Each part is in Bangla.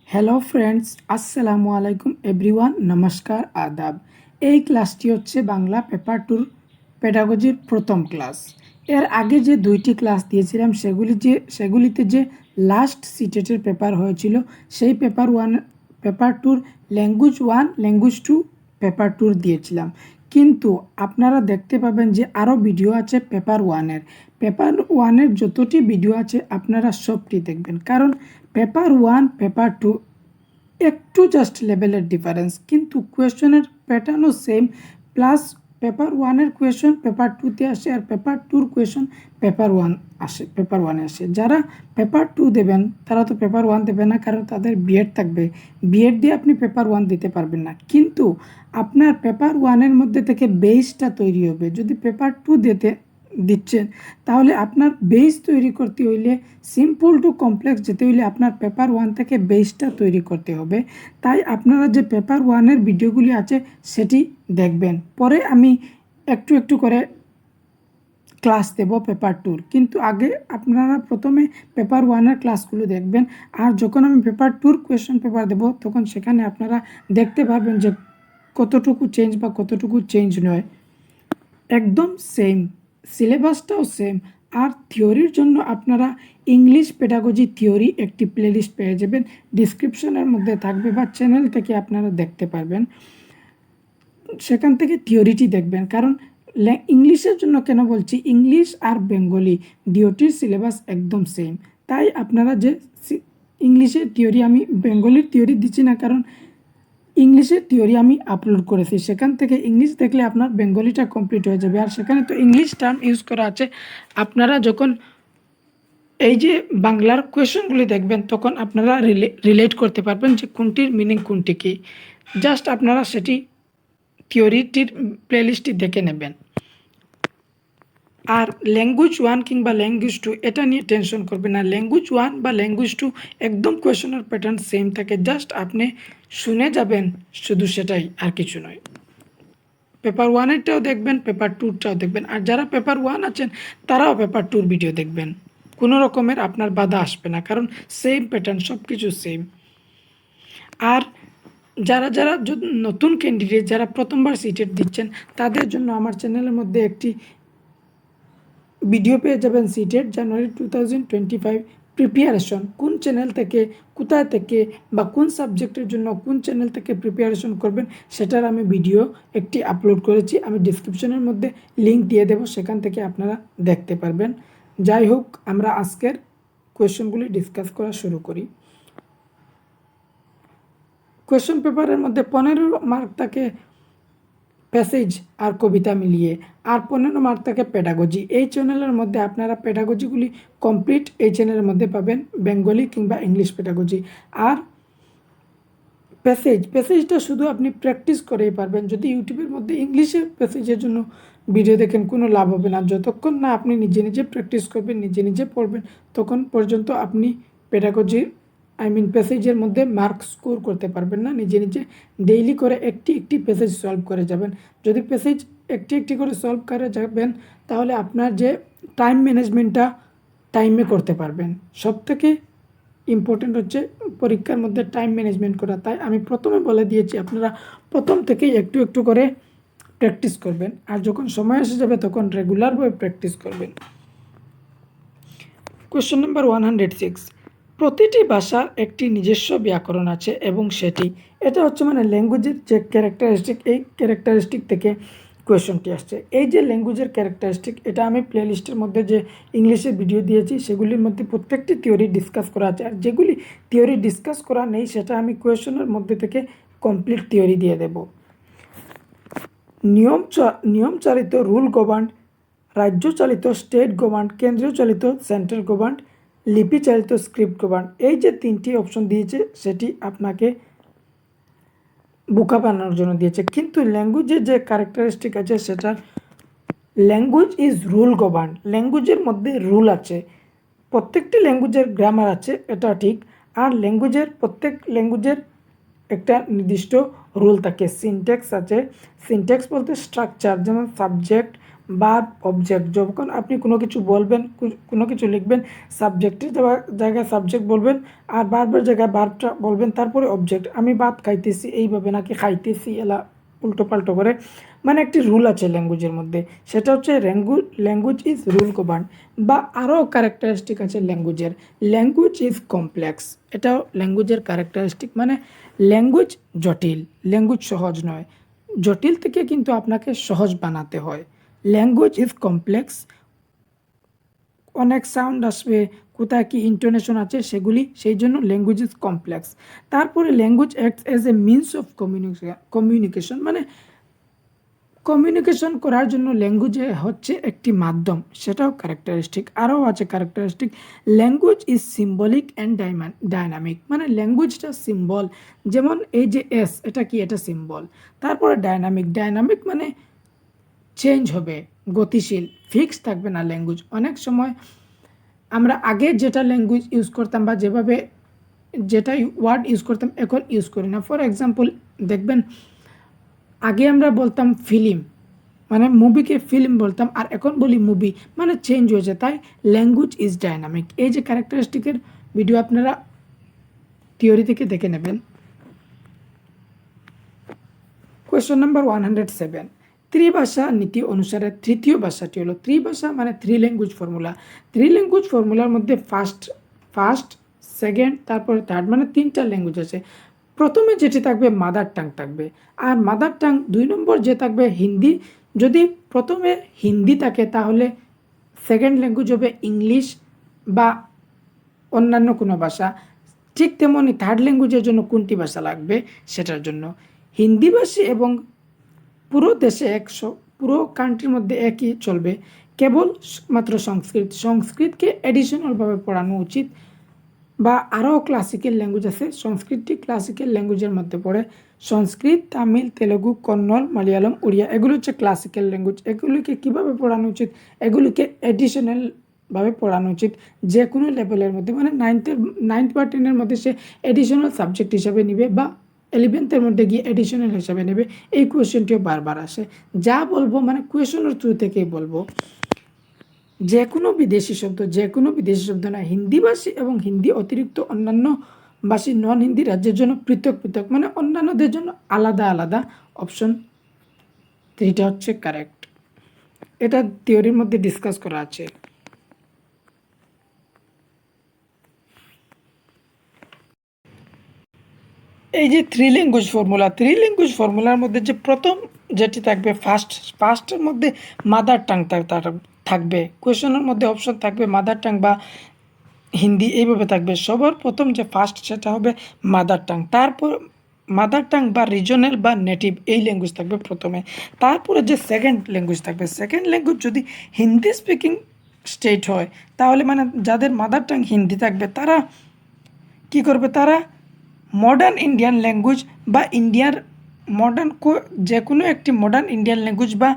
হ্যালো ফ্রেন্ডস, আসসালামু আলাইকুম এভরিওয়ান, নমস্কার, আদাব। এই ক্লাসটি হচ্ছে বাংলা পেপার টুর পেডাগজির প্রথম ক্লাস। এর আগে যে দুইটি ক্লাস দিয়েছিলাম সেগুলিতে যে লাস্ট সিটেটের পেপার হয়েছিল সেই পেপার টুর ল্যাঙ্গুয়েজ 1, ল্যাঙ্গুয়েজ 2, পেপার টুর দিয়েছিলাম। কিন্তু আপনারা দেখতে পাবেন যে আরও ভিডিও আছে পেপার ওয়ানের যতটি ভিডিও আছে আপনারা সবটি দেখবেন, কারণ পেপার 1 পেপার 2 একটু জাস্ট লেভেলের ডিফারেন্স, কিন্তু কোয়েশনের প্যাটার্নও সেম। প্লাস পেপার 1-এর কোয়েশন পেপার 2-তে আসে আর পেপার 2-র কোয়েশন পেপার 1-এ আসে। যারা পেপার 2 দেবেন তারা তো পেপার 1 দেবে না, কারণ তাদের বিএড থাকবে। বিএড দিয়ে আপনি পেপার 1 দিতে পারবেন না, কিন্তু আপনার পেপার 1-এর মধ্যে থেকে বেসটা তৈরি হবে। যদি পেপার 2 দিচ্ছেন তাহলে আপনার বেস তৈরি করতে হইলে, সিম্পল টু কমপ্লেক্স যেতে হইলে আপনার পেপার 1 থেকে বেসটা তৈরি করতে হবে। তাই আপনারা যে পেপার 1-এর ভিডিওগুলি আছে সেটি দেখবেন। পরে আমি একটু একটু করে ক্লাস দেব পেপার 2-র, কিন্তু আগে আপনারা প্রথমে পেপার 1-এর ক্লাসগুলো দেখবেন। আর যখন আমি পেপার 2-র কোয়েশ্চন পেপার দেব তখন সেখানে আপনারা দেখতে পারবেন যে কতটুকু চেঞ্জ বা কতটুকু চেঞ্জ নয়। একদম সেম, সিলেবাসটাও সেম। আর থিওরির জন্য আপনারা ইংলিশ পেডাগজি থিওরি একটি প্লেলিস্ট পেয়ে যাবেন, ডিসক্রিপশনের মধ্যে থাকবে বা চ্যানেল থেকে আপনারা দেখতে পারবেন। সেখান থেকে থিওরিটি দেখবেন, কারণ ইংলিশের জন্য কেন বলছি, ইংলিশ আর বেঙ্গলি দুটির সিলেবাস একদম সেম। তাই আপনারা যে ইংলিশের থিওরি, আমি বেঙ্গলির থিওরি দিচ্ছি না, কারণ ইংলিশের থিওরি আমি আপলোড করেছি, সেখান থেকে ইংলিশ দেখলে আপনার বেঙ্গলিটা কমপ্লিট হয়ে যাবে। আর সেখানে তো ইংলিশ টার্ম ইউজ করা আছে। আপনারা যখন এই যে বাংলার কোয়েশনগুলি দেখবেন তখন আপনারা রিলেট করতে পারবেন যে কোনটির মিনিং কোনটি কী। জাস্ট আপনারা সেটি থিওরিটির প্লেলিস্টটি দেখে নেবেন। আর ল্যাঙ্গুয়েজ 1 কিংবা ল্যাঙ্গুয়েজ 2 এটা নিয়ে টেনশন করবেন না। ল্যাঙ্গুয়েজ 1 বা ল্যাঙ্গুয়েজ 2 একদম কোয়েশনের প্যাটার্ন সেম থাকে, জাস্ট আপনি শুনে যাবেন, শুধু সেটাই, আর কিছু নয়। পেপার 1-এরটাও দেখবেন, পেপার 2-টাও দেখবেন। আর যারা পেপার 1 আছেন তারাও পেপার 2-র ভিডিও দেখবেন। কোনো রকমের আপনার বাধা আসবে না, কারণ সেম প্যাটার্ন, সব কিছু সেম। আর যারা যারা নতুন ক্যান্ডিডেট, যারা প্রথমবার সিটেট দিচ্ছেন, তাদের জন্য আমার চ্যানেলের মধ্যে একটি ভিডিও পেয়ে যাবেন, সিটেট জানুয়ারি 2025 প্রিপারেশন, কোন চ্যানেল থেকে, কোথায় থেকে বা কোন সাবজেক্টের জন্য কোন চ্যানেল থেকে প্রিপারেশন করবেন সেটার আমি ভিডিও একটি আপলোড করেছি। আমি ডিসক্রিপশনের মধ্যে লিঙ্ক দিয়ে দেব, সেখান থেকে আপনারা দেখতে পারবেন। যাই হোক, আমরা আজকের কোয়েশ্চনগুলি ডিসকাস করা শুরু করি। কোয়েশ্চন পেপারের মধ্যে 15 মার্ক থাকে প্যাসেজ আর কবিতা মিলিয়ে, আর 15 মার্ক থাকে পেডাগজি। এই চ্যানেলের মধ্যে আপনারা পেডাগজিগুলি কমপ্লিট এই চ্যানেলের মধ্যে পাবেন, বেঙ্গলি কিংবা ইংলিশ পেডাগজি। আর প্যাসেজটা শুধু আপনি প্র্যাকটিস করেই পারবেন। যদি ইউটিউবের মধ্যে ইংলিশে প্যাসেজের জন্য ভিডিও দেখেন কোনো লাভ হবে না। যতক্ষণ না আপনি নিজে নিজে প্র্যাকটিস করবেন, নিজে নিজে পড়বেন, তখন পর্যন্ত আপনি প্যাসেজের মধ্যে মার্ক স্কোর করতে পারবেন না। নিজে নিজে ডেইলি করে একটি একটি প্যাসেজ সলভ করে যাবেন। যদি প্যাসেজ একটি একটি করে সলভ করে যাবেন তাহলে আপনার যে টাইম ম্যানেজমেন্টটা টাইমে করতে পারবেন। সবথেকে ইম্পর্টেন্ট হচ্ছে পরীক্ষার মধ্যে টাইম ম্যানেজমেন্ট করা। তাই আমি প্রথমে বলে দিয়েছি আপনারা প্রথম থেকেই একটু একটু করে প্র্যাকটিস করবেন, আর যখন সময় এসে যাবে তখন রেগুলারভাবে প্র্যাকটিস করবেন। কোয়েশ্চন নাম্বার 106, প্রতিটি ভাষার একটি নিজস্ব ব্যাকরণ আছে এবং এটা হচ্ছে ল্যাঙ্গুয়েজের যে ক্যারেক্টারিস্টিক, এই ক্যারেক্টারিস্টিক থেকে কোয়েশ্চনটি আসছে। এই যে ল্যাঙ্গুয়েজের ক্যারেক্টারিস্টিক, এটা আমি প্লেলিস্টের মধ্যে যে ইংলিশের ভিডিও দিয়েছি সেগুলির মধ্যে প্রত্যেকটি থিওরি ডিসকাস করা আছে। আর যেগুলি থিওরি ডিসকাস করা নেই সেটা আমি কোয়েশ্চনের মধ্যে থেকে কমপ্লিট থিওরি দিয়ে দেব। নিয়ম চালিত রুল গভর্ন, রাজ্য চালিত স্টেট গভর্ন, কেন্দ্রীয় চালিত সেন্ট্রাল গভর্ন, লিপি চালিত স্ক্রিপ্ট গভর্ন। এই যে তিনটি অপশন দিয়েছে সেটি আপনাকে বোকা বানানোর জন্য দিয়েছে, কিন্তু ল্যাঙ্গুয়েজের যে ক্যারেক্টারিস্টিক আছে সেটা ল্যাঙ্গুয়েজ ইজ রুল গভর্ন। ল্যাঙ্গুয়েজের মধ্যে রুল আছে, প্রত্যেকটি ল্যাঙ্গুয়েজের গ্রামার আছে, এটা ঠিক। আর প্রত্যেক ল্যাঙ্গুয়েজের একটা নির্দিষ্ট রুল থাকে, সিনট্যাক্স আছে। সিনট্যাক্স বলতে স্ট্রাকচার, যেমন সাবজেক্ট, ভার্ব অবজেক্ট, যখন আপনি কোনো কিছু বলবেন, কোনো কিছু লিখবেন, সাবজেক্টের জায়গায় সাবজেক্ট বলবেন আর ভার্বের জায়গায় ভার্বটা বলবেন, তারপরে অবজেক্ট। আমি ভাত খাইতেছি এইভাবে নাকি খাইতেছি এলা উল্টো পাল্টো করে, মানে একটি রুল আছে ল্যাঙ্গুয়েজের মধ্যে, সেটা হচ্ছে ল্যাঙ্গুয়েজ ইজ রুল গভার্ন। বা আরও ক্যারেক্টারিস্টিক আছে ল্যাঙ্গুয়েজের, ল্যাঙ্গুয়েজ ইজ কমপ্লেক্স, এটাও ল্যাঙ্গুয়েজের ক্যারেক্টারিস্টিক, মানে ল্যাঙ্গুয়েজ জটিল, ল্যাঙ্গুয়েজ সহজ নয়, জটিল থেকে কিন্তু আপনাকে সহজ বানাতে হয়। ল্যাঙ্গুয়েজ ইজ কমপ্লেক্স, অনেক সাউন্ড আসবে, কোথায় কি ইন্টোনেশন আছে সেগুলি, সেই জন্য ল্যাঙ্গুয়েজ ইজ কমপ্লেক্স। তারপরে language acts as a means of communication, মানে কমিউনিকেশন করার জন্য ল্যাঙ্গুয়েজ হচ্ছে একটি মাধ্যম, সেটাও ক্যারেক্টারিস্টিক। আরও আছে characteristic, language is symbolic and dynamic, মানে ল্যাঙ্গুয়েজটা সিম্বল, যেমন এই যে এস, এটা কি, এটা সিম্বল। তারপরে ডাইনামিক মানে চেঞ্জ হবে, গতিশীল, ফিক্স থাকবে না ল্যাঙ্গুয়েজ। অনেক সময় আমরা আগে যেটা ল্যাঙ্গুয়েজ ইউজ করতাম বা যেভাবে যেটা ওয়ার্ড ইউজ করতাম এখন ইউজ করি না। ফর এক্সাম্পল দেখবেন, আগে আমরা বলতাম ফিল্ম, মানে মুভিকে ফিল্ম বলতাম, আর এখন বলি মুভি, মানে চেঞ্জ হয়েছে। তাই ল্যাঙ্গুয়েজ ইজ ডাইনামিক। এই যে ক্যারেক্টারিস্টিকের ভিডিও আপনারা থিওরি থেকে দেখে নেবেন। কোয়েশ্চন নাম্বার 107, ত্রিভাষা নীতি অনুসারে তৃতীয় ভাষাটি হলো, ত্রিভাষা মানে three language formula. Three language ফর্মুলার মধ্যে ফার্স্ট সেকেন্ড তারপরে থার্ড, মানে তিনটা ল্যাঙ্গুয়েজ আছে। প্রথমে যেটি থাকবে মাদার টাং থাকবে, আর মাদার টাং 2 নম্বর যে থাকবে হিন্দি। যদি প্রথমে হিন্দি থাকে তাহলে সেকেন্ড ল্যাঙ্গুয়েজ হবে ইংলিশ বা অন্যান্য কোনো ভাষা। ঠিক তেমনই থার্ড ল্যাঙ্গুয়েজের জন্য কোনটি ভাষা লাগবে সেটার জন্য হিন্দিভাষী এবং পুরো দেশে পুরো কান্ট্রির মধ্যে একই চলবে, কেবল মাত্র সংস্কৃতকে এডিশনালভাবে পড়ানো উচিত। বা আরও ক্লাসিক্যাল ল্যাঙ্গুয়েজ আছে, সংস্কৃতটি ক্লাসিক্যাল ল্যাঙ্গুয়েজের মধ্যে পড়ে। সংস্কৃত, তামিল, তেলেগু, কন্নড়, মালয়ালম, উড়িয়া এগুলো হচ্ছে ক্লাসিক্যাল ল্যাঙ্গুয়েজ। এগুলিকে কীভাবে পড়ানো উচিত, এগুলিকে এডিশনালভাবে পড়ানো উচিত যে কোনো লেভেলের মধ্যে, মানে নাইন্থ বা 10-এর মধ্যে সে এডিশনাল সাবজেক্ট হিসাবে নেবে বা 11th-এর মধ্যে গিয়ে এডিশনাল হিসাবে নেবে। এই কোয়েশ্চেনটিও বারবার আসে। যা বলবো মানে কোয়েশ্চেনের থ্রু থেকেই বলবো, যে কোনো বিদেশি শব্দ না, হিন্দিভাষী এবং হিন্দি অতিরিক্ত অন্যান্য ভাষী নন হিন্দি রাজ্যের জন্য পৃথক, মানে অন্যান্যদের জন্য আলাদা আলাদা। অপশন 3টা হচ্ছে কারেক্ট। এটা থিওরির মধ্যে ডিসকাস করা আছে। এই যে থ্রি ল্যাঙ্গুয়েজ ফর্মুলার মধ্যে যে প্রথম যেটি থাকবে ফার্স্টের মধ্যে মাদার টাং থাকবে। কোয়েশনের মধ্যে অপশন থাকবে মাদার টাং বা হিন্দি, এইভাবে থাকবে। সবার প্রথম যে ফার্স্ট সেটা হবে মাদার টাং, তারপর মাদার টাং বা রিজনাল বা নেটিভ এই ল্যাঙ্গুয়েজ থাকবে প্রথমে। তারপরে যে সেকেন্ড ল্যাঙ্গুয়েজ থাকবে, সেকেন্ড ল্যাঙ্গুয়েজ যদি হিন্দি স্পিকিং স্টেট হয় তাহলে মানে যাদের মাদার টাং হিন্দি থাকবে তারা কি করবে, তারা মডার্ন ইন্ডিয়ান ল্যাঙ্গুয়েজ বা ইন্ডিয়ার যে কোনো একটি মডার্ন ইন্ডিয়ান ল্যাঙ্গুয়েজ বা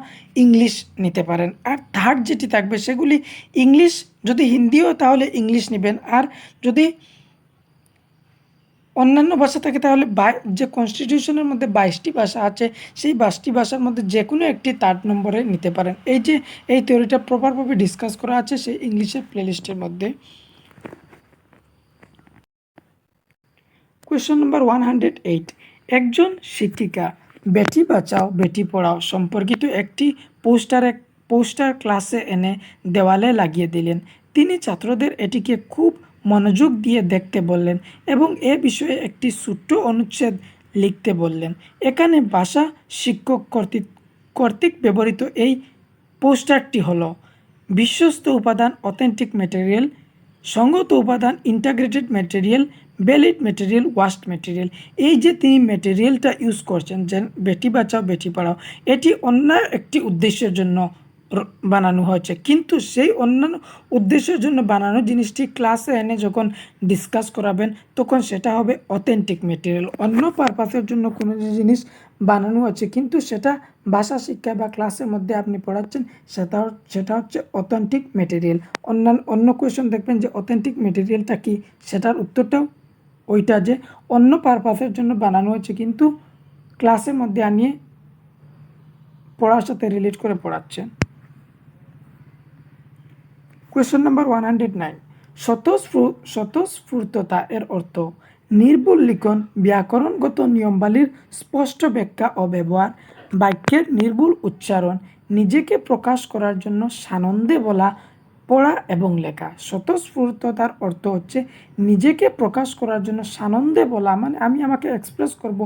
ইংলিশ নিতে পারেন। আর থার্ড যেটি থাকবে সেগুলি ইংলিশ, যদি হিন্দিও তাহলে ইংলিশ নেবেন, আর যদি অন্যান্য ভাষা থাকে তাহলে যে কনস্টিটিউশনের মধ্যে 22টি ভাষা আছে সেই 22টি ভাষার মধ্যে যে কোনো একটি থার্ড নম্বরে নিতে পারেন। এই যে এই থিওরিটা প্রপারভাবে ডিসকাস করা আছে সেই ইংলিশের প্লেলিস্টের মধ্যে। কোয়েশ্চন নাম্বার 108, একজন শিক্ষিকা বেটি বাঁচাও বেটি পড়াও সম্পর্কিত একটি পোস্টার ক্লাসে এনে দেওয়ালে লাগিয়ে দিলেন। তিনি ছাত্রদের এটিকে খুব মনোযোগ দিয়ে দেখতে বললেন এবং এ বিষয়ে একটি ছোট্ট অনুচ্ছেদ লিখতে বললেন। এখানে ভাষা শিক্ষক কর্তৃক ব্যবহৃত এই পোস্টারটি হলো বিশ্বস্ত উপাদান অথেন্টিক ম্যাটেরিয়াল, সঙ্গত উপাদান integrated material, valid material, vast material. এই যে তিনি ম্যাটেরিয়ালটা ইউজ করছেন, যে বেটি বাঁচাও বেটি পড়াও, এটি অন্য একটি উদ্দেশ্যের জন্য বানানো হয়েছে, কিন্তু সেই অন্যান্য উদ্দেশ্যের জন্য বানানো জিনিসটি ক্লাসে এনে যখন ডিসকাস করাবেন তখন সেটা হবে অথেন্টিক ম্যাটেরিয়াল। অন্য পারপাসের জন্য কোনো জিনিস বানানো আছে কিন্তু সেটা ভাষা শিক্ষা বা ক্লাসের মধ্যে আপনি পড়াচ্ছেন, সেটা হচ্ছে অথেন্টিক ম্যাটেরিয়াল। অন্য কোয়েশন দেখবেন যে অথেন্টিক ম্যাটেরিয়ালটা কি, সেটার উত্তরটাও ওইটা যে অন্য পারপাসের জন্য বানানো হয়েছে কিন্তু ক্লাসের মধ্যে আনিয়ে পড়ার সাথে রিলেট করে পড়াচ্ছেন। কোয়েশ্চন নাম্বার 109, স্বতঃস্ফূর্ততা এর অর্থ নির্ভুল লিখন, ব্যাকরণগত নিয়মাবলীর স্পষ্ট ব্যাখ্যা ও ব্যবহার, বাক্যের নির্ভুল উচ্চারণ, নিজেকে প্রকাশ করার জন্য সানন্দে বলা, পড়া এবং লেখা। স্বতঃস্ফূর্ততার অর্থ হচ্ছে নিজেকে প্রকাশ করার জন্য সানন্দে বলা, মানে আমি আমাকে এক্সপ্রেস করব,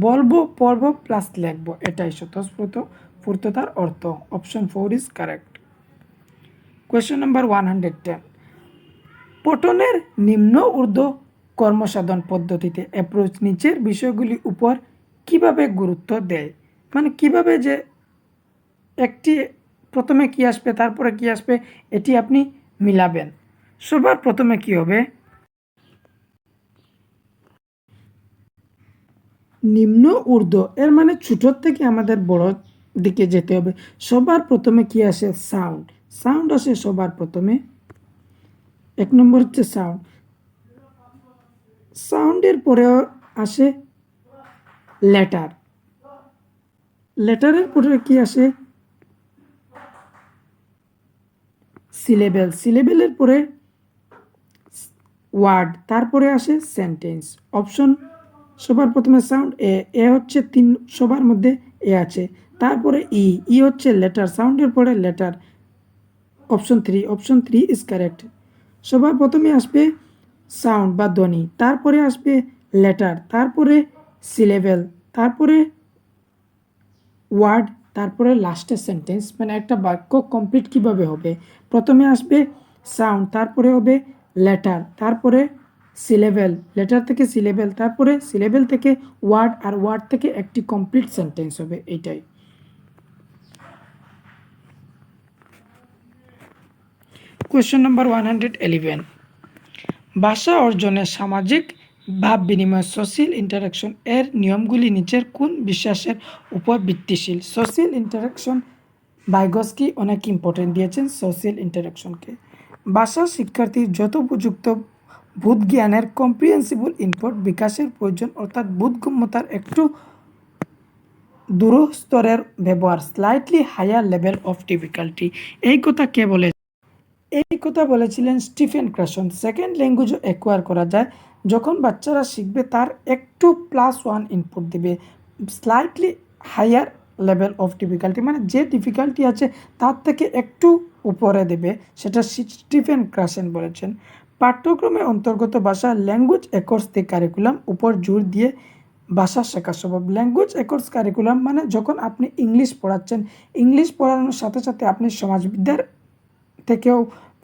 বলবো, পড়বো প্লাস লিখবো, এটাই স্বতঃস্ফূর্ততার অর্থ। Option 4 is correct. Question number 110, পঠনের নিম্ন ঊর্ধ্ব কর্মসাধন পদ্ধতিতে অ্যাপ্রোচ নিচের বিষয়গুলির উপর কিভাবে গুরুত্ব দেয়, মানে কিভাবে যে একটি প্রথমে কি আসবে তারপরে কি আসবে এটি আপনি মিলাবেন। সবার প্রথমে কি হবে, নিম্ন ঊর্ধ্ব এর মানে ছোট থেকে আমাদের বড় দিকে যেতে হবে। সবার প্রথমে কি আসে, সাউন্ড, সাউন্ড আসে সবার প্রথমে। 1 নম্বর হচ্ছে সাউন্ড, সাউন্ডের পরে আসে লেটার, লেটারের পরে কি আসে সিলেবেল, সিলেবেলের পরে ওয়ার্ড, তারপরে আসে সেন্টেন্স। অপশন সবার প্রথমে সাউন্ড, এ হচ্ছে 3 সবার মধ্যে এ আছে, তারপরে ই হচ্ছে লেটার, সাউন্ডের পরে লেটার। Option 3 is correct. সবার প্রথমে আসবে সাউন্ড বা ধ্বনি, তারপরে আসবে লেটার, তারপরে সিলেবেল, তারপরে ওয়ার্ড, তারপরে লাস্টে সেন্টেন্স। মানে একটা বাক্য কমপ্লিট কিভাবে হবে, প্রথমে আসবে সাউন্ড, তারপরে হবে লেটার, তারপরে সিলেবেল, লেটার থেকে সিলেবেল, তারপরে সিলেবেল থেকে ওয়ার্ড, আর ওয়ার্ড থেকে একটি কমপ্লিট সেন্টেন্স হবে, এইটাই। কোয়েশ্চন নাম্বার 111, ভাষা অর্জনে সামাজিক ভাব বিনিময় সোশিয়াল ইন্টারাকশন এর নিয়মগুলি নিচের কোন বিশ্বাসের উপর ভিত্তিশীল। সোশিয়াল ইন্টারাকশন ভাইগস্কি অনেক ইম্পর্টেন্ট দিয়েছেন সোশিয়াল ইন্টারাকশনকে। ভাষা শিক্ষার্থীর যত উপযুক্ত বোধ জ্ঞানের কম্প্রিহেন্সিবল ইনপুট বিকাশের প্রয়োজন, অর্থাৎ বোধগম্যতার একটু দূর স্তরের ব্যবহার, slightly higher level of difficulty. এই কথা কে বলে, এই কথা বলেছিলেন স্টিফেন ক্রাশন। সেকেন্ড ল্যাঙ্গুয়েজও অ্যাকোয়ার করা যায় যখন বাচ্চারা শিখবে তার একটু +1 ইনপুট দিবে, slightly higher level of difficulty, মানে যে ডিফিকাল্টি আছে তার থেকে একটু উপরে দেবে, সেটা স্টিফেন ক্রাশন বলেছেন। পাঠ্যক্রমে অন্তর্গত ভাষা ল্যাঙ্গুয়েজ অ্যাকর্স দি কারিকুলাম উপর জোর দিয়ে ভাষা শেখা সম্ভব। ল্যাঙ্গুয়েজ অ্যাকর্স কারিকুলাম মানে যখন আপনি ইংলিশ পড়াচ্ছেন, ইংলিশ পড়ানোর সাথে সাথে আপনি সমাজবিদ্যার থেকেও,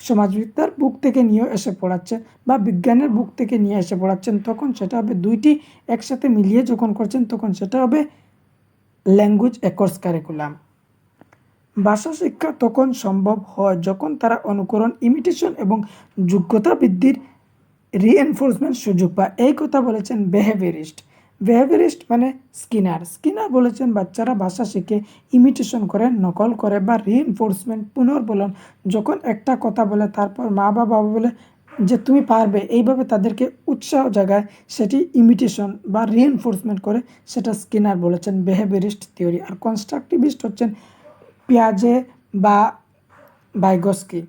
সমাজবিদ্যার বুক থেকে নিয়ে এসে পড়াচ্ছেন বা বিজ্ঞানের বুক থেকে নিয়ে এসে পড়াচ্ছেন, তখন সেটা হবে দুইটি একসাথে মিলিয়ে যখন করছেন তখন সেটা হবে ল্যাঙ্গুয়েজ অ্যাকর্স কারিকুলাম। ভাষা শিক্ষা তখন সম্ভব হয় যখন তারা অনুকরণ, ইমিটেশন এবং যোগ্যতা বৃদ্ধির রিএনফোর্সমেন্ট সুযোগ পায়। এই কথা বলেছেন বিহেভিয়ারিস্ট। বিহেভিয়ারিস্ট মানে স্কিনার। স্কিনার বলেছেন বাচ্চারা ভাষা শিখে ইমিটেশন করে, নকল করে বা রিএনফোর্সমেন্ট পুনর্বলন, যখন একটা কথা বলে তারপর মা বা বাবা বলে যে তুমি পারবে, এইভাবে তাদেরকে উৎসাহ জাগায়, সেটি ইমিটেশন বা রিএনফোর্সমেন্ট করে, সেটা স্কিনার বলেছেন বিহেভিয়ারিস্ট থিওরি। আর কনস্ট্রাকটিভিস্ট হচ্ছেন পিয়াজে বা ভাইগস্কি।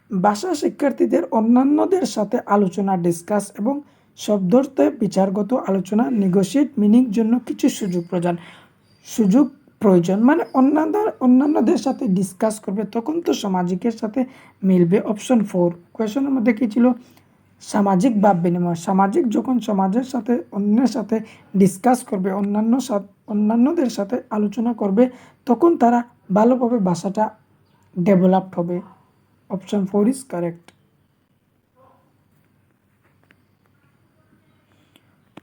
ভাষা শিক্ষার্থীদের অন্যান্যদের সাথে আলোচনা, ডিসকাস এবং শব্দার্থে বিচারগত আলোচনা, নেগোশিয়েট মিনিং জন্য কিছু সুযোগ প্রয়োজন, মানে অন্যান্যদের সাথে ডিসকাস করবে, তখন তো সামাজিকের সাথে মিলবে। অপশন 4 কোয়েশনের মধ্যে কী ছিল, সামাজিক ভাব বিনিময়। সামাজিক যখন সমাজের সাথে অন্যের সাথে ডিসকাস করবে, অন্যান্যদের সাথে আলোচনা করবে, তখন তারা ভালোভাবে ভাষাটা ডেভেলপড হবে। Option 4 is correct.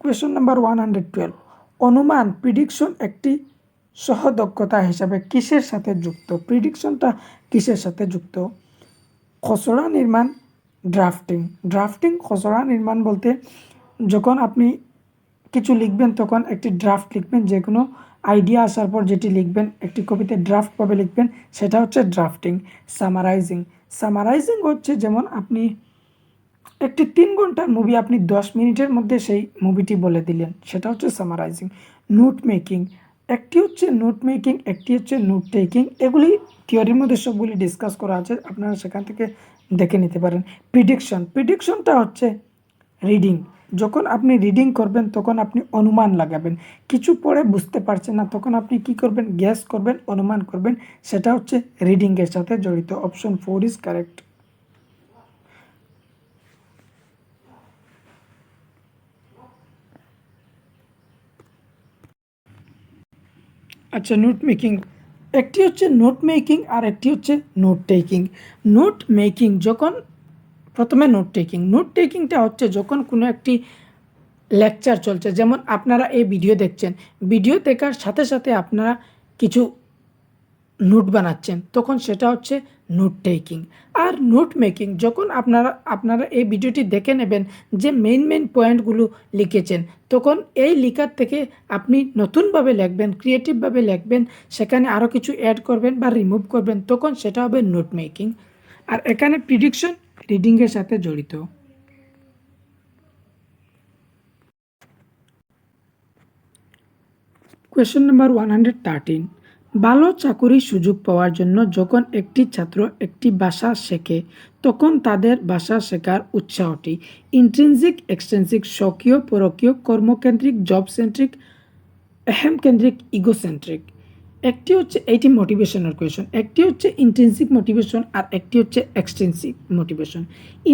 Question number 112, অনুমান প্রিডিকশন একটি সহদক্ষতা হিসাবে কিসের সাথে যুক্ত। প্রিডিকশনটা কিসের সাথে যুক্ত, খসড়া নির্মাণ, ড্রাফটিং খসড়া নির্মাণ বলতে যখন আপনি কিছু লিখবেন তখন একটি ড্রাফট লিখবেন, যে কোনো আইডিয়া আসার পর যেটি লিখবেন একটি কবিতে ড্রাফটভাবে লিখবেন, সেটা হচ্ছে ড্রাফটিং। সামারাইজিং হচ্ছে যেমন আপনি একটি 3 ঘন্টার মুভি আপনি 10 মিনিটের মধ্যে সেই মুভিটি বলে দিলেন, সেটা হচ্ছে সামারাইজিং। নোট মেকিং, একটি হচ্ছে নোট মেকিং, একটি হচ্ছে নোট টেকিং। এগুলি থিওরির মধ্যে সবগুলি ডিসকাস করা আছে, আপনারা সেখান থেকে দেখে নিতে পারেন। প্রিডিকশনটা হচ্ছে রিডিং। যখন আপনি রিডিং করবেন তখন আপনি অনুমান লাগাবেন, কিছু পড়ে বুঝতে পারছেন না তখন আপনি কি করবেন, গ্যাস করবেন, অনুমান করবেন, সেটা হচ্ছে রিডিংয়ের সাথে জড়িত। Option 4 is correct. আচ্ছা, নোট মেকিং। একটি হচ্ছে নোট মেকিং আর একটি হচ্ছে নোট টেকিং। নোট মেকিং যখন, প্রথমে নোট টেকিং। নোট টেকিংটা হচ্ছে যখন কোনো একটি লেকচার চলছে, যেমন আপনারা এই ভিডিও দেখছেন, ভিডিও দেখার সাথে সাথে আপনারা কিছু নোট বানাচ্ছেন, তখন সেটা হচ্ছে নোট টেকিং। আর নোট মেকিং যখন আপনারা এই ভিডিওটি দেখে নেবেন যে মেইন পয়েন্টগুলো লিখেছেন, তখন এই লেখার থেকে আপনি নতুনভাবে লিখবেন, ক্রিয়েটিভভাবে লিখবেন, সেখানে আরও কিছু অ্যাড করবেন বা রিমুভ করবেন, তখন সেটা হবে নোট মেকিং। আর এখানে প্রিডিকশন রিডিংয়ের সাথে জড়িত। Question number 113। ভালো চাকুরির সুযোগ পাওয়ার জন্য যখন একটি ছাত্র একটি ভাষা শেখে, তখন তাদের ভাষা শেখার উৎসাহটি ইন্ট্রিনসিক, এক্সট্রিনসিক, স্বকীয়, পরকীয়, কর্মকেন্দ্রিক, জব সেন্ট্রিক, অ্যাহেম কেন্দ্রিক, ইগোসেন্ট্রিক। একটি হচ্ছে এইটি মোটিভেশনের কোয়েশন, একটি হচ্ছে ইন্ট্রিনসিক মোটিভেশন আর একটি হচ্ছে এক্সট্রিনসিক মোটিভেশন।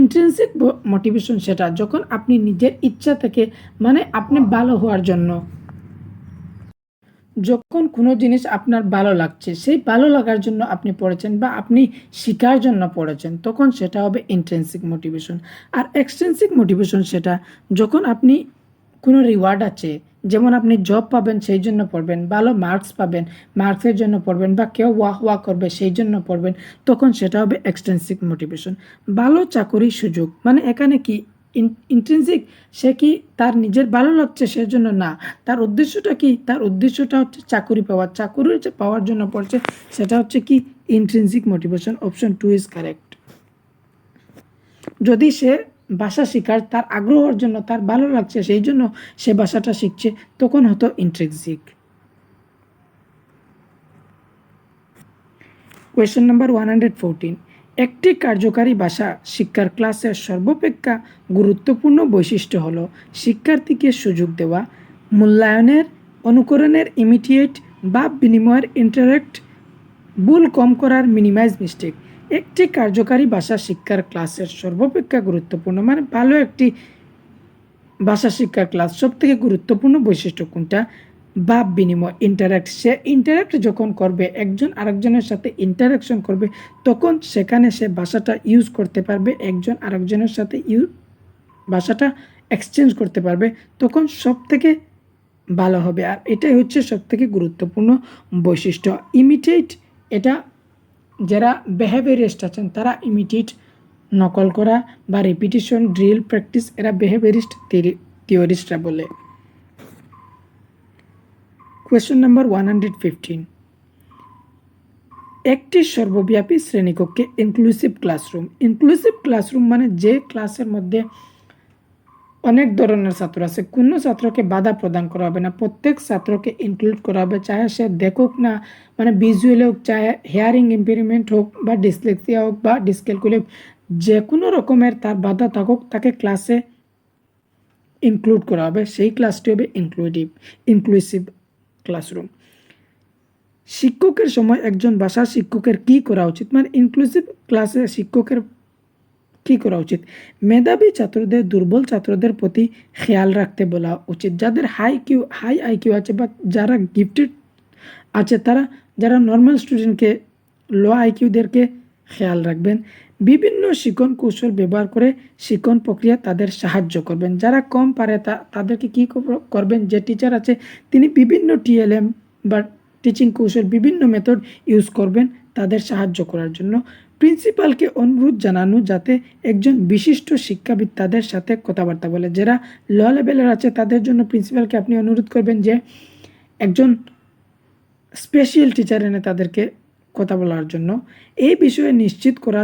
ইন্ট্রিনসিক মোটিভেশন সেটা যখন আপনি নিজের ইচ্ছা থেকে, মানে আপনি ভালো হওয়ার জন্য, যখন কোনো জিনিস আপনার ভালো লাগছে, সেই ভালো লাগার জন্য আপনি পড়েছেন বা আপনি শেখার জন্য পড়েছেন, তখন সেটা হবে ইন্ট্রিনসিক মোটিভেশন। আর এক্সট্রিনসিক মোটিভেশন সেটা যখন আপনি কোনো রিওয়ার্ড আছে, যেমন আপনি জব পাবেন সেই জন্য পড়বেন, ভালো মার্কস পাবেন মার্কসের জন্য পড়বেন, বা কেউ ওয়াহ করবে সেই জন্য পড়বেন, তখন সেটা হবে এক্সট্রিনসিক মোটিভেশন। ভালো চাকরির সুযোগ মানে এখানে কি ইন্ট্রিনসিক, সে কি তার নিজের ভালো লাগছে সেজন্য না, তার উদ্দেশ্যটা কি, তার উদ্দেশ্যটা হচ্ছে চাকরি পাওয়া, চাকরি যে পাওয়ার জন্য পড়ছে, সেটা হচ্ছে কি intrinsic motivation. Option 2 is correct. যদি সে ভাষা শেখার তার আগ্রহের জন্য, তার ভালো লাগছে সেই জন্য সে ভাষাটা শিখছে, তখন হতো ইন্ট্রিনসিক। Question number 114। একটি কার্যকারী ভাষা শিক্ষার ক্লাসের সর্বাপেক্ষা গুরুত্বপূর্ণ বৈশিষ্ট্য হল শিক্ষার্থীকে সুযোগ দেওয়া, মূল্যায়নের, অনুকরণের, ইমিডিয়েট বা বিনিময়ের, ইন্টারেক্ট, ভুল কম করার, মিনিমাইজ মিস্টেক। একটি কার্যকারী ভাষা শিক্ষার ক্লাসের সর্বাপেক্ষা গুরুত্বপূর্ণ, মানে ভালো একটি ভাষা শিক্ষার ক্লাস সবথেকে গুরুত্বপূর্ণ বৈশিষ্ট্য কোনটা, ভাব বিনিময়, ইন্টারাক্ট। সে ইন্টারাক্ট যখন করবে, একজন আরেকজনের সাথে ইন্টারাকশন করবে, তখন সেখানে সে ভাষাটা ইউজ করতে পারবে, একজন আরেকজনের সাথে ভাষাটা এক্সচেঞ্জ করতে পারবে, তখন সব থেকে ভালো হবে। আর এটাই হচ্ছে সব থেকে গুরুত্বপূর্ণ বৈশিষ্ট্য। ইমিটেট, এটা যারা বিহেভিয়ারিস্ট আছেন তারা ইমিটেট, নকল করা বা রিপিটিশন, ড্রিল, প্র্যাকটিস, এরা বিহেভিয়ারিস্ট থিওরিস্টরা বলে। Question number 115। একটি সর্বব্যাপী শ্রেণীকক্ষে ইনক্লুসিভ ক্লাসরুম। ইনক্লুসিভ ক্লাসরুম মানে যে ক্লাসের মধ্যে অনেক ধরনের ছাত্র আছে, কোনো ছাত্রকে বাধা প্রদান করা হবে না, প্রত্যেক ছাত্রকে ইনক্লুড করা হবে, চাহে সে দেখুক না, মানে ভিজুয়াল হোক, চাহে হেয়ারিং ইম্পেয়ারমেন্ট হোক বা ডিসলেক্সিয়া হোক বা ডিসক্যালকুলিয়া হোক, যে কোনো রকমের তার বাধা থাকুক, তাকে ক্লাসে ইনক্লুড করা হবে, সেই ক্লাসটি হবে ইনক্লুসিভ ক্লাসরুম। শিক্ষকের সময় একজন ভাষা শিক্ষকের কি করা উচিত, মানে ইনক্লুসিভ ক্লাসে শিক্ষকের কি করা উচিত, মেধাবী ছাত্রদের, দুর্বল ছাত্রদের প্রতি খেয়াল রাখতে বলা উচিত, যাদের হাই আইকিউ আছে বা যারা গিফটেড আছে, তারা, যারা নর্মাল স্টুডেন্টকে, লো আইকিউদেরকে খেয়াল রাখবেন। বিভিন্ন শিক্ষণ কৌশল ব্যবহার করে শিক্ষণ প্রক্রিয়া তাদের সাহায্য করবেন, যারা কম পারে তাদেরকে কি করবেন, যে টিচার আছে তিনি বিভিন্ন টিএলএম বা টিচিং কৌশল, বিভিন্ন মেথড ইউজ করবেন তাদের সাহায্য করার জন্য। প্রিন্সিপালকে অনুরোধ জানানো যাতে একজন বিশিষ্ট শিক্ষাবিদ তাদের সাথে কথাবার্তা বলে, যারা লো লেভেলের আছে তাদের জন্য প্রিন্সিপালকে আপনি অনুরোধ করবেন যে একজন স্পেশাল টিচার এনে তাদেরকে কথা বলার জন্য। এই বিষয়ে নিশ্চিত করা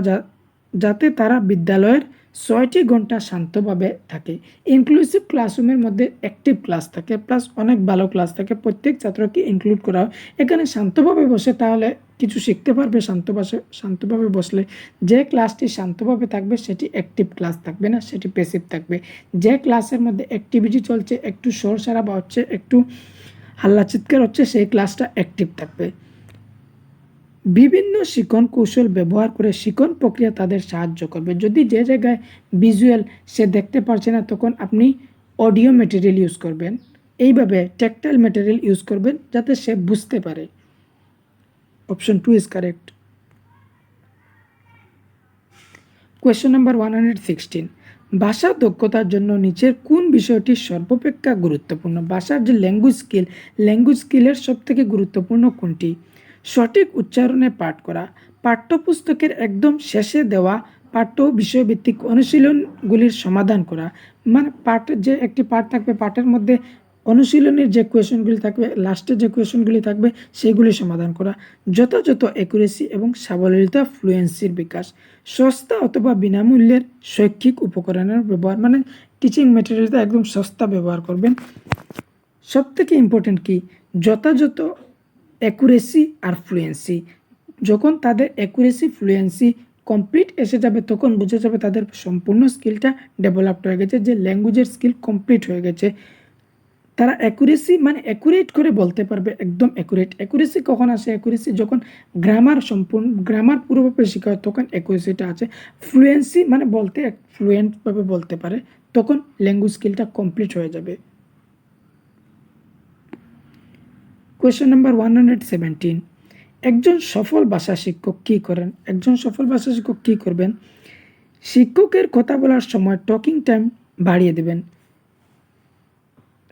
যাতে তারা বিদ্যালয়ের 6টি ঘন্টা শান্তভাবে থাকে। ইনক্লুসিভ ক্লাসরুমের মধ্যে অ্যাক্টিভ ক্লাস থাকে প্লাস অনেক ভালো ক্লাস থাকে, প্রত্যেক ছাত্রকে ইনক্লুড করা হয়। এখানে শান্তভাবে বসে তাহলে কিছু শিখতে পারবে। শান্তভাবে বসলে যে ক্লাসটি শান্তভাবে থাকবে সেটি অ্যাক্টিভ ক্লাস থাকবে না, সেটি প্যাসিভ থাকবে। যে ক্লাসের মধ্যে অ্যাক্টিভিটি চলছে, একটু শোর সারাবা হচ্ছে, একটু হাল্লা চিৎকার হচ্ছে, সেই ক্লাসটা অ্যাক্টিভ থাকবে। বিভিন্ন শিক্ষণ কৌশল ব্যবহার করে শিক্ষণ প্রক্রিয়া তাদের সাহায্য করবে। যদি যে জায়গায় ভিজুয়াল সে দেখতে পারছে না, তখন আপনি অডিও ম্যাটেরিয়াল ইউজ করবেন, এইভাবে টেকটাইল ম্যাটেরিয়াল ইউজ করবেন যাতে সে বুঝতে পারে। Option 2 is correct. Question number 116, ভাষা দক্ষতার জন্য নিচের কোন বিষয়টি সর্বাপেক্ষা গুরুত্বপূর্ণ? ভাষার যে ল্যাঙ্গুয়েজ স্কিলের সবথেকে গুরুত্বপূর্ণ কোনটি? সঠিক উচ্চারণে পাঠ করা, পাঠ্যপুস্তকের একদম শেষে দেওয়া পাঠ্য বিষয়ভিত্তিক অনুশীলনগুলির সমাধান করা। মানে যে একটি পাঠ থাকবে, পাঠের মধ্যে অনুশীলনের যে কোয়েশনগুলি থাকবে, লাস্টে যে কোয়েশনগুলি থাকবে সেগুলি সমাধান করা। যথাযথ অ্যাকুরেসি এবং সাবলীলতা, ফ্লুয়েন্সির বিকাশ। সস্তা অথবা বিনামূল্যের শৈক্ষিক উপকরণের ব্যবহার, মানে টিচিং ম্যাটেরিয়ালটা একদম সস্তা ব্যবহার করবেন। সবথেকে ইম্পর্টেন্ট কি? যথাযথ অ্যাকুরেসি আর ফ্লুয়েন্সি। যখন তাদের অ্যাকুরেসি ফ্লুয়েন্সি কমপ্লিট এসে যাবে, তখন বুঝে যাবে তাদের সম্পূর্ণ স্কিলটা ডেভেলপড হয়ে গেছে, যে ল্যাঙ্গুয়েজের স্কিল কমপ্লিট হয়ে গেছে। তারা অ্যাকুরেসি মানে অ্যাকুরেট করে বলতে পারবে, একদম অ্যাকুরেট। অ্যাকুরেসি কখন আসে? অ্যাকুরেসি যখন গ্রামার পুরোভাবে শেখা হয়, তখন অ্যাকুরেসিটা আছে। ফ্লুয়েন্সি মানে বলতে ফ্লুয়েন্টভাবে বলতে পারে, তখন ল্যাঙ্গুয়েজ স্কিলটা কমপ্লিট হয়ে যাবে। কোয়েশ্চেন নাম্বার 117, একজন সফল ভাষা শিক্ষক কী করেন? একজন সফল ভাষা শিক্ষক কী করবেন? শিক্ষকের কথা বলার সময় টকিং টাইম বাড়িয়ে দেবেন।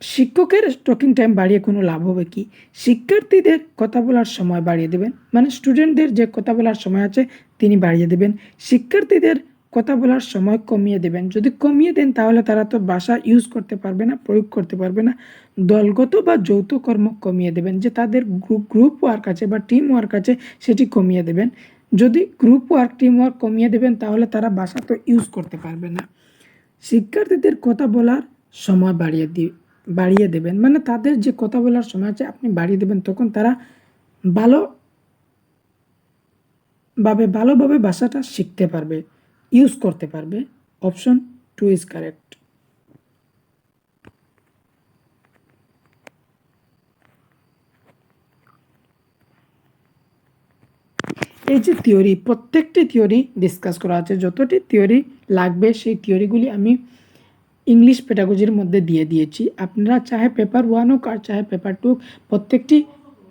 শিক্ষকের টকিং টাইম বাড়িয়ে কোনো লাভ হবে কি? শিক্ষার্থীদের কথা বলার সময় বাড়িয়ে দেবেন, মানে স্টুডেন্টদের যে কথা বলার সময় আছে তিনি বাড়িয়ে দেবেন। শিক্ষার্থীদের কথা বলার সময় কমিয়ে দেবেন। যদি কমিয়ে দেন তাহলে তারা তো ভাষা ইউজ করতে পারবে না, প্রয়োগ করতে পারবে না। দলগত বা যৌথ কর্ম কমিয়ে দেবেন, যে তাদের গ্রুপ ওয়ার্ক আছে বা টিম ওয়ার্ক আছে সেটি কমিয়ে দেবেন। যদি গ্রুপ ওয়ার্ক, টিম ওয়ার্ক কমিয়ে দেবেন তাহলে তারা ভাষা তো ইউজ করতে পারবে না। শিক্ষার্থীদের কথা বলার সময় বাড়িয়ে দেবেন, মানে তাদের যে কথা বলার সময় আছে আপনি বাড়িয়ে দেবেন, তখন তারা ভালোভাবে ভাষাটা শিখতে পারবে, ইউজ করতে পারবে। Option 2 is correct. এই যে থিওরি, প্রত্যেকটি থিওরি ডিসকাস করা আছে, যতটি থিওরি লাগবে সেই থিওরিগুলি আমি ইংলিশ পেডাগজির মধ্যে দিয়ে দিয়েছি। আপনারা চাহে পেপার 1 হোক আর চাহে পেপার 2,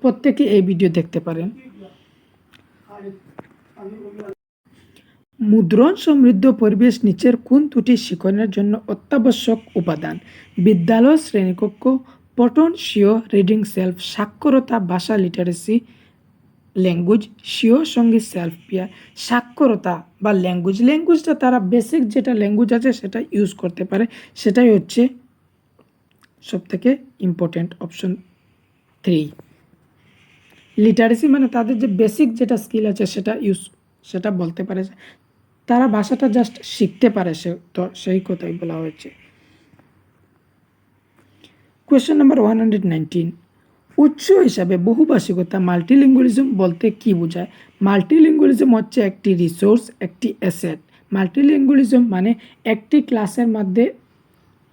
প্রত্যেকে এই ভিডিও দেখতে পারেন। মুদ্রণ সমৃদ্ধ পরিবেশ নিচের কোন দুটি শিক্ষণের জন্য অত্যাবশ্যক উপাদান? বিদ্যালয় শ্রেণীকক্ষ, পঠন, স্বীয় রিডিং সেলফ, সাক্ষরতা, ভাষা লিটারেসি, ল্যাঙ্গুয়েজ, স্বীয় সঙ্গীত সেলফ পিয়ার। সাক্ষরতা বা ল্যাঙ্গুয়েজটা তারা বেসিক যেটা ল্যাঙ্গুয়েজ আছে সেটা ইউজ করতে পারে, সেটাই হচ্ছে সবথেকে ইম্পর্টেন্ট। অপশন 3। লিটারেসি মানে তাদের যে বেসিক যেটা স্কিল আছে সেটা বলতে পারে, তারা ভাষাটা জাস্ট শিখতে পারে, তো সেই কথাই বলা হয়েছে। কোয়েশ্চেন নাম্বার 119, উৎস হিসাবে বহুভাষিকতা মাল্টিলিঙ্গুয়ালিজম বলতে কি বোঝায়? মাল্টিলিঙ্গুয়ালিজম হচ্ছে একটি রিসোর্স, একটি অ্যাসেট। মাল্টিলিঙ্গুয়ালিজম মানে একটি ক্লাসের মধ্যে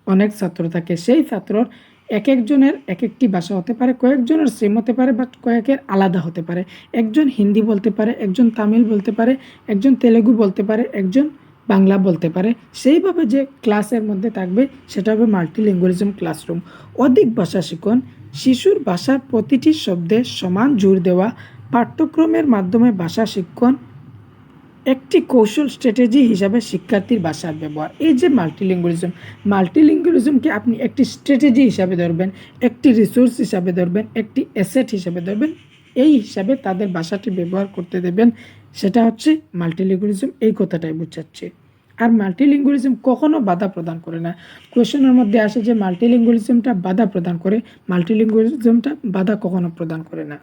অনেক ছাত্র থাকে, সেই ছাত্রর এক একজনের এক একটি ভাষা হতে পারে, কয়েকজনের সেম হতে পারে বাট কয়েকের আলাদা হতে পারে। একজন হিন্দি বলতে পারে, একজন তামিল বলতে পারে, একজন তেলেগু বলতে পারে, একজন বাংলা বলতে পারে। সেইভাবে যে ক্লাসের মধ্যে থাকবে সেটা হবে মাল্টিলিঙ্গুয়ালিজম ক্লাসরুম। অধিক ভাষা শিখন, শিশুর ভাষার প্রতিটি শব্দে সমান জোর দেওয়া, পাঠ্যক্রমের মাধ্যমে ভাষা শিক্ষণ একটি কৌশল, স্ট্র্যাটেজি হিসাবে শিক্ষার্থীর ভাষার ব্যবহার। এই যে মাল্টিলিঙ্গুয়ালিজমকে আপনি একটি স্ট্র্যাটেজি হিসাবে ধরবেন, একটি রিসোর্স হিসাবে ধরবেন, একটি অ্যাসেট হিসাবে ধরবেন, এই হিসাবে তাদের ভাষাটি ব্যবহার করতে দেবেন, সেটা হচ্ছে মাল্টিলিঙ্গুয়ালিজম। এই কথাটাই বোঝাচ্ছে। আর মাল্টিলিঙ্গুয়ালিজম কখনো বাধা প্রদান করে না। কোয়েশনের মধ্যে আসে যে মাল্টিলিঙ্গুয়ালিজমটা বাধা প্রদান করে, মাল্টিলিঙ্গুয়ালিজমটা বাধা কখনো প্রদান করে না।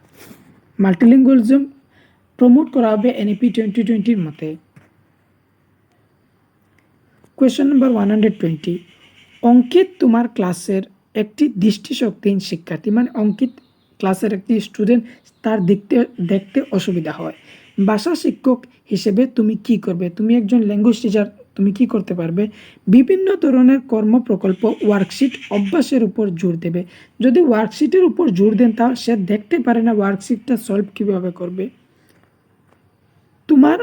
মাল্টিলিঙ্গুয়ালিজম প্রমোট করা হবে NEP 2020 মতে। কোয়েশ্চেন নাম্বার 120, অঙ্কিত তোমার ক্লাসের একটি দৃষ্টিশক্তিহীন শিক্ষার্থী, মানে অঙ্কিত ক্লাসের একটি স্টুডেন্ট, তার দেখতে অসুবিধা হয়। ভাষা শিক্ষক হিসেবে তুমি কি করবে? তুমি একজন ল্যাঙ্গুয়েজ টিচার, তুমি কি করতে পারবে? বিভিন্ন ধরনের কর্মপ্রকল্প, ওয়ার্কশিট, অভ্যাসের উপর জোর দেবে। যদি ওয়ার্কশিটের উপর জোর দেন তাহলে সে দেখতে পারে না ওয়ার্কশিটটা সলভ কীভাবে করবে। তোমার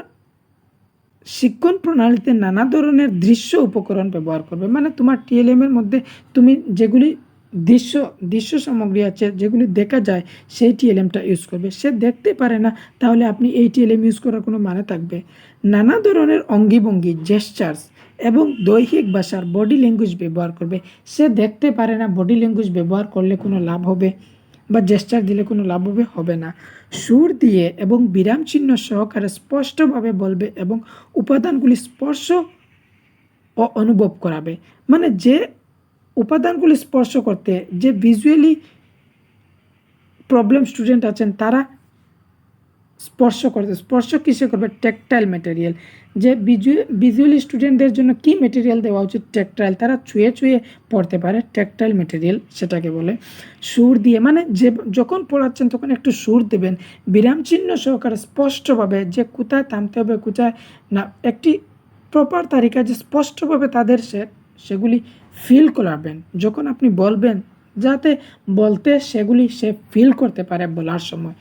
শিক্ষণ প্রণালীতে নানা ধরনের দৃশ্য উপকরণ ব্যবহার করবে, মানে তোমার টিএলএম এর মধ্যে তুমি যেগুলি দৃশ্য সামগ্রী আছে, যেগুলি দেখা যায়, সেই টিএলএমটা ইউজ করবে। সে দেখতে পারে না, তাহলে আপনি এই টিএলএম ইউজ করার কোনো মানে থাকবে? নানা ধরনের অঙ্গিভঙ্গি, জেস্টার্স এবং দৈহিক ভাষার বডি ল্যাঙ্গুয়েজ ব্যবহার করবে। সে দেখতে পারে না, বডি ল্যাঙ্গুয়েজ ব্যবহার করলে কোনো লাভ হবে বা জেস্টার দিলে কোনো লাভ হবে না। সুর দিয়ে এবং বিরাম চিহ্ন সহকারে স্পষ্টভাবে বলবে এবং উপাদানগুলি স্পর্শ ও অনুভব করাবে। মানে যে উপাদানগুলি স্পর্শ করতে যে ভিজুয়ালি প্রবলেম স্টুডেন্ট আছেন, তারা স্পর্শ কিসে করবে? Tactile material. যে ভিজুয়ালি স্টুডেন্টদের জন্য কি ম্যাটেরিয়াল দেওয়া উচিত? টেকটাইল। তারা ছুঁয়ে পড়তে পারে, টেকটাইল ম্যাটেরিয়াল সেটাকে বলে। সুর দিয়ে, মানে যে যখন পড়াচ্ছেন তখন একটু সুর দেবেন, বিরাম চিহ্ন সহকারে স্পষ্টভাবে, যে কোথায় থামতে হবে কোথায় না, একটি প্রপার তালিকা যে স্পষ্টভাবে তাদের সেগুলি ফিল করাবেন যখন আপনি বলবেন, যাতে বলতে সেগুলি সে ফিল করতে পারে বলার সময়,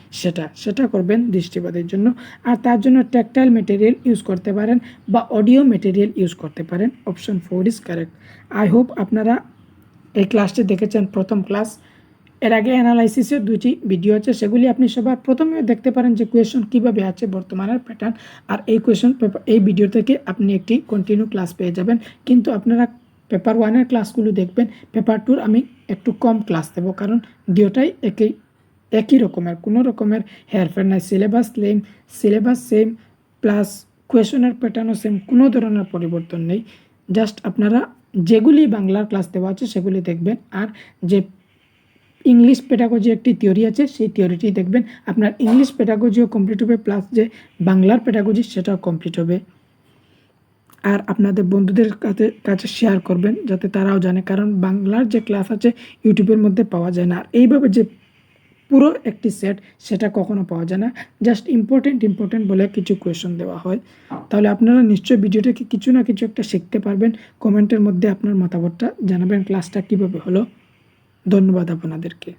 সেটা করবেন দৃষ্টিবাদের জন্য। আর তার জন্য টেকটাইল মেটেরিয়াল ইউজ করতে পারেন বা অডিও মেটেরিয়াল ইউজ করতে পারেন। Option 4 is correct. I hope আপনারা এই ক্লাসটি দেখেছেন, প্রথম ক্লাস। এর আগে অ্যানালাইসিসের 2টি ভিডিও আছে, সেগুলি আপনি সবার প্রথমে দেখতে পারেন যে কোয়েশন কীভাবে আছে, বর্তমানের প্যাটার্ন। আর এই কোয়েশন পেপার, এই ভিডিও থেকে আপনি একটি কন্টিনিউ ক্লাস পেয়ে যাবেন। কিন্তু আপনারা পেপার 1-এর ক্লাসগুলো দেখবেন, পেপার 2-র আমি একটু কম ক্লাস দেবো, কারণ দুটোটাই একই রকমের, কোনো রকমের হেরফের নাই। সিলেবাস সেম, প্লাস কোয়েশনের প্যাটার্নও সেম, কোনো ধরনের পরিবর্তন নেই। জাস্ট আপনারা যেগুলি বাংলার ক্লাস দেওয়া আছে সেগুলি দেখবেন, আর যে ইংলিশ পেডাগজি একটি থিওরি আছে, সেই থিওরিটি দেখবেন। আপনার ইংলিশ পেডাগজিও কমপ্লিট হবে, প্লাস যে বাংলার পেডাগজি সেটাও কমপ্লিট হবে। আর আপনাদের বন্ধুদের কাছে শেয়ার করবেন যাতে তারাও জানে, কারণ বাংলার যে ক্লাস আছে ইউটিউবের মধ্যে পাওয়া যায় না। আর এইভাবে যে পুরো একটি সেট, সেটা কখনো পাওয়া যায় না। জাস্ট ইম্পর্টেন্ট বলে কিছু কোয়েশন দেওয়া হয়। তাহলে আপনারা নিশ্চয়ই ভিডিও থেকে কিছু না কিছু একটা শিখতে পারবেন। কমেন্টের মধ্যে আপনার মতামতটা জানাবেন ক্লাসটা কীভাবে হলো। ধন্যবাদ আপনাদেরকে।